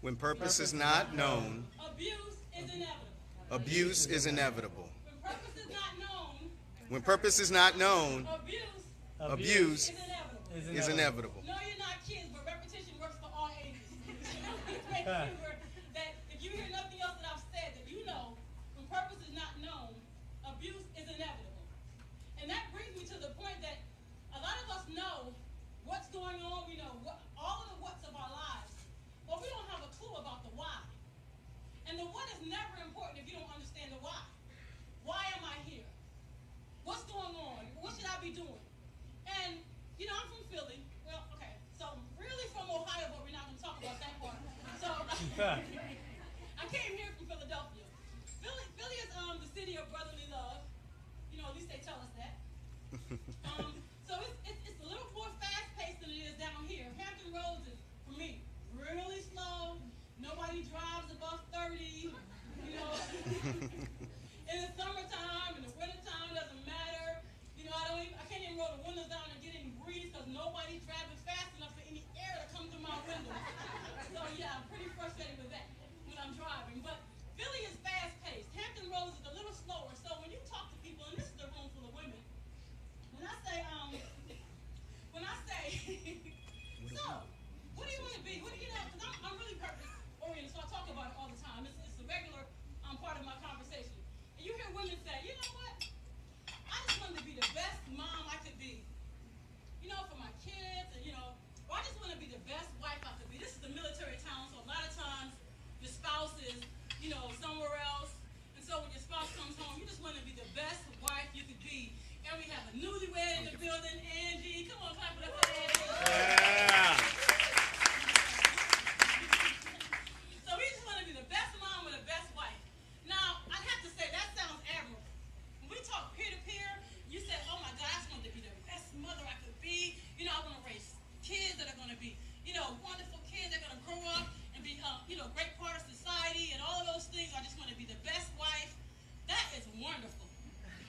When purpose is not known, abuse is inevitable. abuse is inevitable. When purpose is not known, When purpose is not known, abuse abuse is inevitable. is inevitable. No, you're not kids, but repetition works for all ages. Make sure that if you hear nothing else that I've said, that you know when purpose is not known, abuse is inevitable. And that brings me to the point that a lot of us know what's going on. We know all of the what's of our lives, but we don't have a clue about the why. And the what is never important if you don't understand the why. Why am I here? What's going on? What should I be doing? And, you know, I'm from Philly. Well, okay, so I'm really from Ohio, but we're not going to talk about that part. So I came here from Philadelphia. Philly is the city of brotherly love. You know, at least they tell us that. So it's a little more fast-paced than it is down here. Hampton Roads is, for me, really slow. Nobody drives above 30. You know, in the summertime, in the wintertime, it doesn't matter. You know, I can't even roll the windows down and get any breeze because nobody's driving fast enough for any air to come through my window. So yeah, I'm pretty frustrated with that when I'm driving. But Philly is fast-paced. Hampton Roads is a little slower. So when you talk to people, and this is a room full of women, when I say, so, what do you want to be? What do you know? Because I'm really purpose-oriented, so I talk about it all the time. It's a regular part of my conversation. And you hear women say, you know what? I just wanted to be the best mom I could be. You know, for my kids, and or I just want to be the best wife I could be. This is a military town, so a lot of times your spouse is, somewhere else. And so when your spouse comes home, you just want to be the best wife you could be. And we have a newlywed in the building, Angie. Come on, clap it up for Angie. Yeah. So we just want to be the best mom and the best wife. Now, I'd have to say that sounds admirable. When we talk peer-to-peer, you said, oh my God, I just want to be the best mother I could be. I want to raise kids that are going to be, wonderful kids that are going to grow up and be, great part of society and all of those things. I just want to be the best wife. That is wonderful.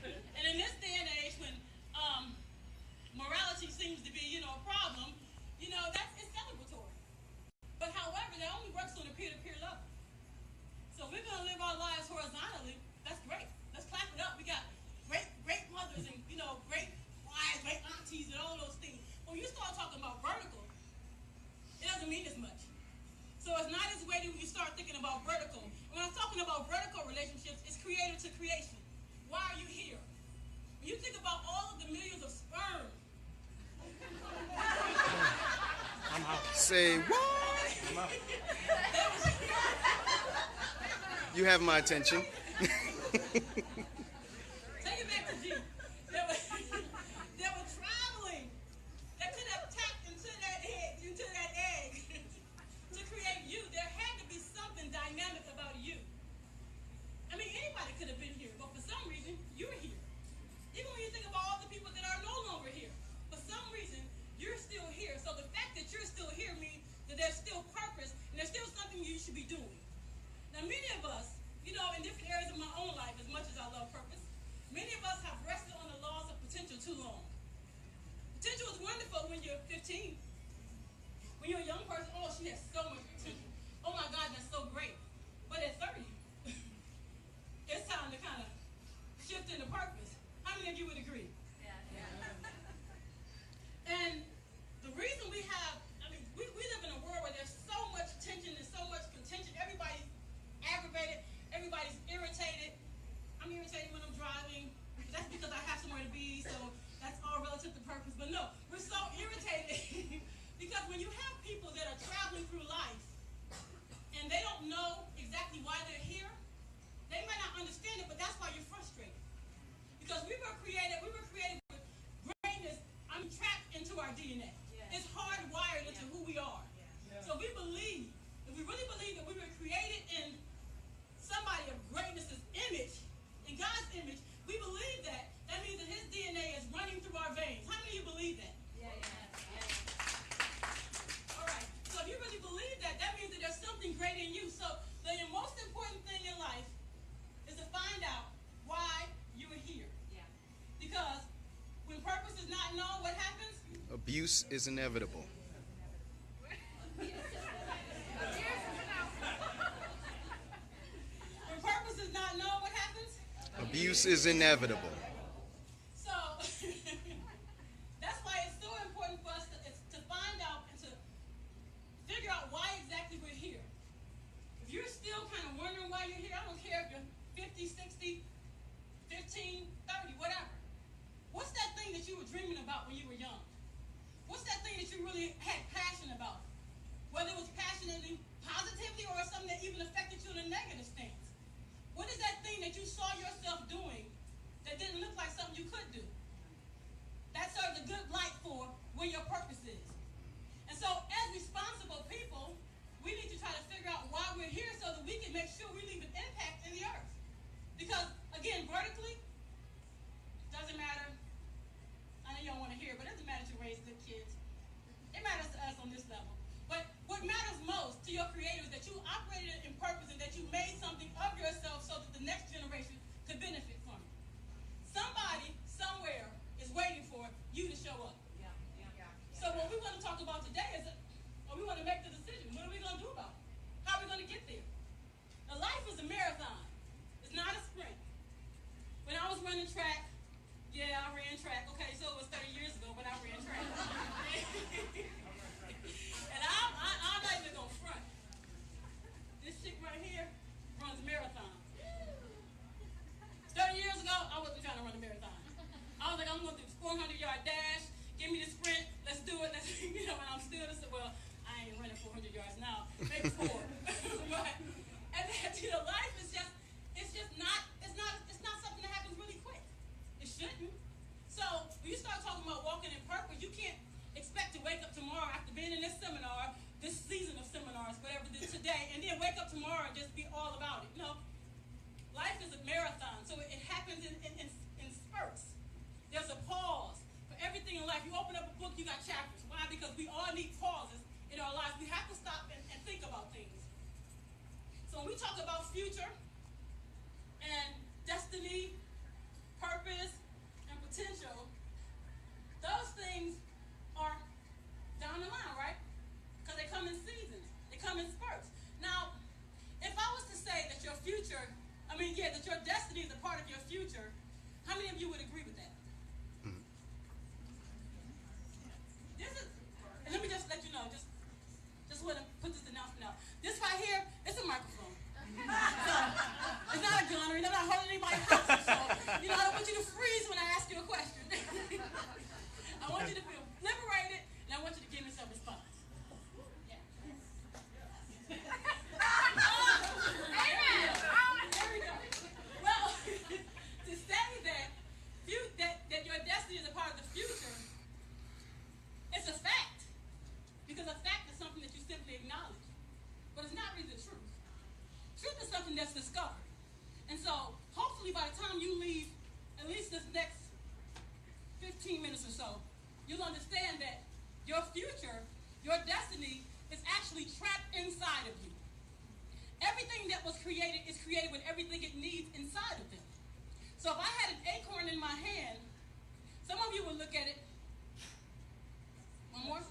And in this day and age when morality seems to be, a problem, it's celebratory. But however, that only works on a peer-to-peer level. So if we're going to live our lives horizontally, that's great. Let's clap it up. We got great mothers and, great wives, great aunties and all those things. When you start talking about vertical, it doesn't mean as much. So it's not as weighty when you start thinking about vertical. When I'm talking about vertical relationships, it's creator to creation. Why are you here? When you think about all of the millions of sperm. I'm out. Say what? I'm out. You have my attention. Take it back to G. They were traveling. They could have tapped into that egg to create you. There had to be something dynamic about you. I mean, anybody could have been here, but for some reason, you're here. Even when you think about all the people that are no longer here, for some reason, you're still here. So the fact that you're still here means that there's still purpose and there's still something you should be doing. Now, many of us, in different areas of my own life, as much as I love purpose, many of us have rested on the laws of potential too long. Potential is wonderful when you're 15. When you're a young person, oh, she has so much potential. Oh my God, that's so great. But at 30, it's time to kind of shift into purpose. How many of you would agree? Yeah. And the reason we live in a world where there's so much tension and so much contention. Everybody's aggravated. Everybody's irritated. I'm irritated when I'm driving. That's because I have somewhere to be, so that's all relative to purpose. But no, we're so irritated because when you have people that are traveling through life and they don't know exactly why they're here, they might not understand it, but that's why you're frustrated. Because we were created with greatness, trapped into our DNA. Yeah. It's hardwired into who we are. Yeah. So if we really believe that we were created in somebody of greatness' image, in God's image, we believe that. That means that his DNA is running through our veins. How many of you believe that? Yeah. All right. So if you really believe that, that means that there's something great in you. So the most important thing in life is to find out why you are here. Yeah. Because when purpose is not known, what happens? Abuse is inevitable. Abuse is inevitable. So that's why it's so important for us to find out and to figure out why exactly we're here. If you're still kind of wondering why you're here, I don't care if you're 50, 60, 15, 30, whatever. What's that thing that you were dreaming about when you were young? What's that thing that you really had passion about? Whether it was passionately, positively, or something that even affected you in a negative stance. What is that thing that you saw yourself doing that didn't look like something you could do? That serves a good light for where your purpose is. And so as responsible people, we need to try to figure out why we're here so that we can make sure we leave an impact in the earth. Because, again, vertically, doesn't matter. I know you don't want to hear it, but it doesn't matter to raise good kids. It matters to us on this level. But what matters most to your creator is that you operated in purpose and that you made something of yourself so that the next generation could benefit from it. Somebody, somewhere, is waiting for you to show up. So what we want to talk about today is, we want to make the decision. What are we going to do about it? How are we going to get there? Now, life is a marathon. It's not a sprint. When I was running track, yeah, I ran track. Okay, so it was 30 years ago, but I ran track. And I'm not even going to front. This chick right here runs marathon. 30 years ago, I wasn't trying to run a marathon. I was like, I'm going to do this 400-yard dash. Give me the sprint. Let's do it. And I'm still, well, I ain't running 400 yards now. Maybe 4. And then, life is just, it's not something that happens really quick. It shouldn't. So when you start talking about walking in purpose, you can't expect to wake up tomorrow after being in this seminar, this season of seminars, whatever it is today, and then wake up tomorrow and just be all about it. No. Life is a marathon, so it happens in spurts. There's a pause for everything in life. You open up a book, you got chapters. Why? Because we all need pauses in our lives. We have to stop and think about things. So when we talk about future and destiny, purpose, and potential, those things are down the line, right? Because they come in seasons. They come in spurts. Now, if I was to say that your future, that your destiny is a part of your future, how many of you would agree with that? This is, and let me just let you know, just want to put this announcement out. This right here, it's a microphone. So, it's not a gun or anything. I'm not holding anybody's hostage. So, I don't want you to freeze when I ask you a question. I want you to feel liberated, and I want you to give me some response. Yeah. Amen. There we go. Well, to say that your destiny is a part of the future, it's a fact. Because a fact is something that you simply acknowledge. But it's not really the truth. Truth is something that's discovered. And so, hopefully by the time you leave, at least this next 15 minutes or so, you'll understand that your future, your destiny, is actually trapped inside of you. Everything that was created is created with everything it needs inside of them. So if I had an acorn in my hand, some of you would look at it. One more?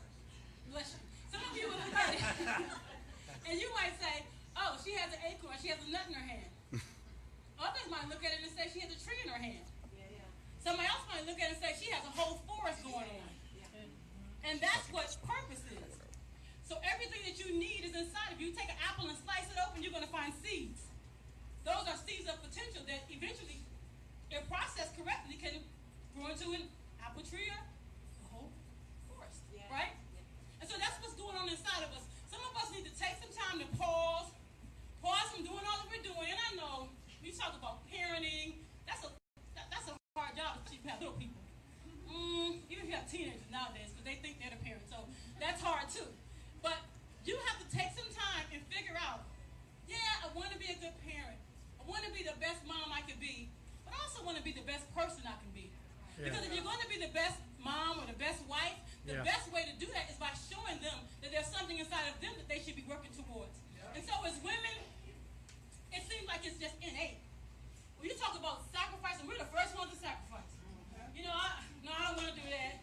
Bless you. Some of you would look at it, and you might say, oh, she has an acorn, she has a nut in her hand. Others might look at it and say she has a tree in her hand. Somebody else might look at it and say she has a whole forest going on. And that's what purpose is. So everything that you need is inside of you. You take an apple and slice it open, you're going to find seeds. Those are seeds of potential that eventually, if processed correctly, can grow into an apple tree or a whole forest, right? And so that's what's going on inside of us. Some of us need to take some time to pause from doing all that we're doing. And I know we talk about parenting. That's a hard job, especially if you have little people. Even if you have teenagers nowadays, because they think they're the parents. So that's hard too. But you have to take some time and figure out, I want to be a good parent. I want to be the best mom I can be. But I also want to be the best person I can be. Yeah. Because if you're going to be the best mom or the best wife, the best way to do that is by showing them that there's something inside of them that they should be working towards. And so as women, it seems like it's just innate. When you talk about sacrifice, and we're the first ones to sacrifice. I don't want to do that.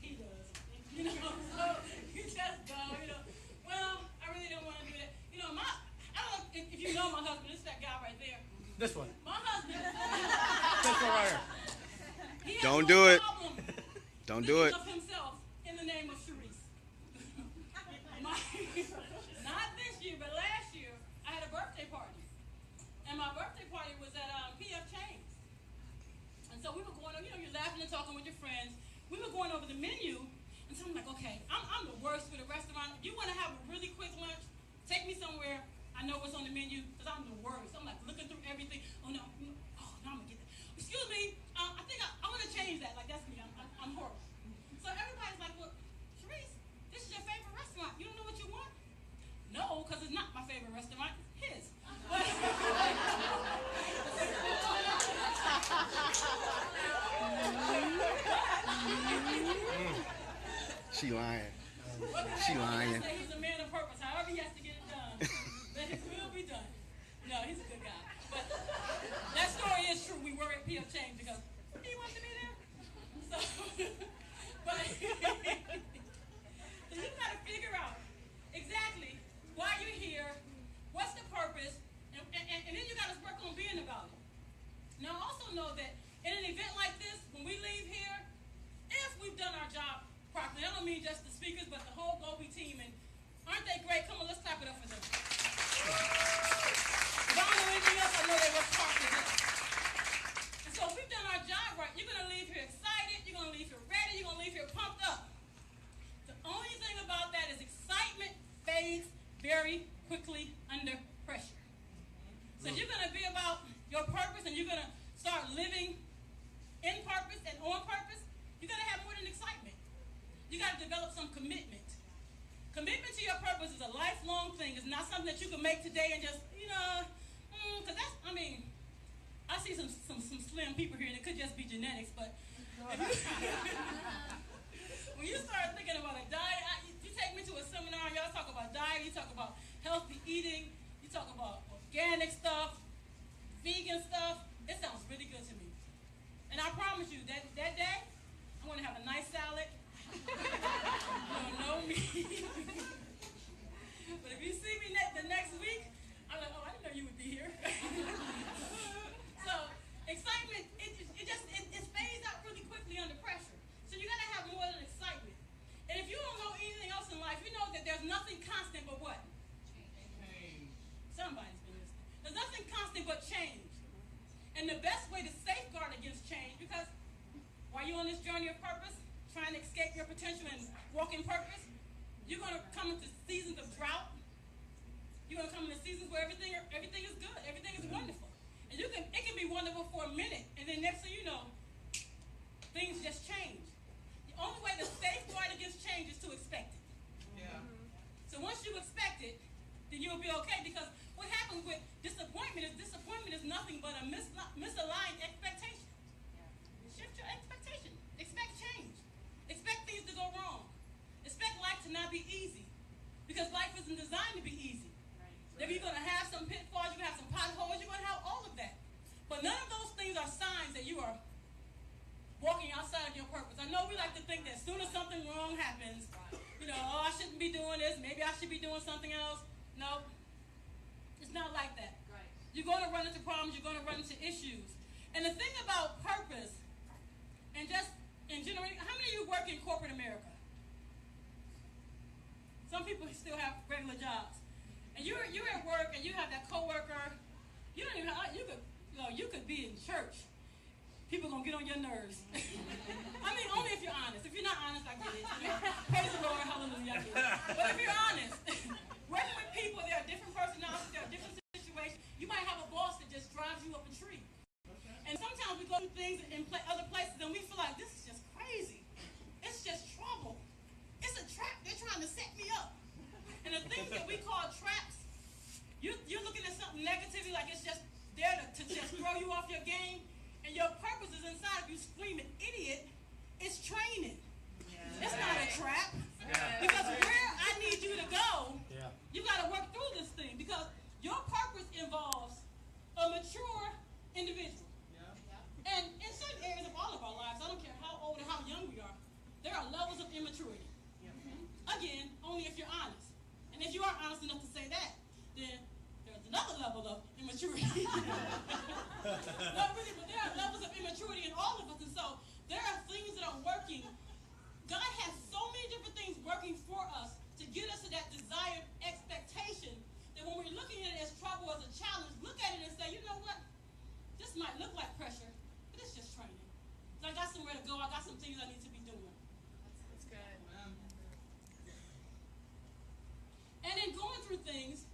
He does. So you just go, well, I really don't want to do that. I don't know if you know my husband. This is that guy right there. This one. My husband Don't do it. Don't do it. Of himself in the name of Cherese. Not this year, but last year, I had a birthday party. And my birthday party was at PF Chang's. And so we were going, you're laughing and talking with your friends. We were going over the menu, and so I'm like, okay, I'm the worst with a restaurant. If you want to have a really quick lunch, take me somewhere I know what's on the menu, because I'm the worst. I'm like looking through everything. Oh, no, I'm going to get that. Excuse me, I think I want to change that. Like, that's me. I'm horrible. So everybody's like, well, Cherese, this is your favorite restaurant. You don't know what you want? No, because it's not my favorite restaurant. His. She lying. She lying. He's a man of purpose. However he has to get it done, let his will be done. No, he's a good guy. But that story is true. We were at PF Chang's because he wanted to be there. So, but so you got to figure out exactly why you're here, what's the purpose, and then you got to work on being about it. Now, also know that in an event like this, when we leave here, if we've done our job properly, I don't mean just the speakers, but the whole GoBe team, and aren't they great? Come on, let's clap it up for them. If I don't know anything else, I know they work hard for this. And so if we've done our job right, you're going to leave here excited, you're going to leave here ready, you're going to leave here pumped up. The only thing about that is excitement fades very quickly under pressure. So you're going to be about your purpose, and you're going to start living in purpose and on purpose. You're going to have more than excitement. You got to develop some commitment. Commitment to your purpose is a lifelong thing. It's not something that you can make today and just, because that's, I see some slim people here, and it could just be genetics, but if when you start thinking about a diet, you take me to a seminar, y'all talk about diet, you talk about healthy eating, you talk about organic stuff, vegan stuff. It sounds really good to me. And I promise you, that day, I'm going to have a nice salad. You don't know me. But if you see me the next week, I'm like, oh, I didn't know you would be here. So excitement, it fades out really quickly under pressure. So you got to have more than excitement. And if you don't know anything else in life, you know that there's nothing constant but what? Change. Somebody's been listening. There's nothing constant but change. And the best way to safeguard against change, because while you're on this journey of purpose, trying to escape your potential and walk in purpose, you're going to come into seasons of drought. You're going to come into seasons where everything is good, everything is wonderful. And it can be wonderful for a minute, and then next thing you know, things just change. The only way to safeguard against change is to expect it. Yeah. So once you expect it, then you'll be okay, because what happens with disappointment is nothing but a misaligned expectation. Shift your expectation. Expect change. Expect things to go wrong. Expect life to not be easy, because life isn't designed to be easy. Right. You're going to have some pitfalls, you're going to have some potholes, you're going to have all of that. But none of those things are signs that you are walking outside of your purpose. I know we like to think that as soon as something wrong happens, I shouldn't be doing this, maybe I should be doing something else. No, it's not like that. Right. You're going to run into problems, you're going to run into issues. And the thing about purpose, and just in general, how many of you work in corporate America? Some people still have regular jobs. And you're at work and you have that coworker. You don't even you could be in church. People gonna get on your nerves. Only if you're honest. If you're not honest, I get it. Praise the Lord, hallelujah. But if you're honest, working with people, there are different personalities, there are different situations. You might have a boss that just drives you up a tree. And sometimes we go through things in other places and we feel like this is just crazy. It's just trouble. It's a trap. They're trying to set me up. And the things that we call traps, you're looking at something negatively, like it's just there to just throw you off your game. And your purpose is inside of you screaming, idiot. It's training. Yeah. It's not a trap. Yeah. Because where I need you to go, you got to work through this thing. Because your purpose involves a mature individual. Yeah. And in certain areas of all of our lives, I don't care how old or how young we are, there are levels of immaturity. Yeah. Again, only if you're honest. And if you are honest enough to say that, then there's another level of immaturity. No, really, but there are levels of immaturity in all of us. And so There are things that are working. God has so many different things working for us to get us to that desired expectation that when we're looking at it as trouble, as a challenge, look at it and say, you know what? This might look like pressure, but it's just training. So I got somewhere to go. I got some things I need to be doing. That's good. And in going through things,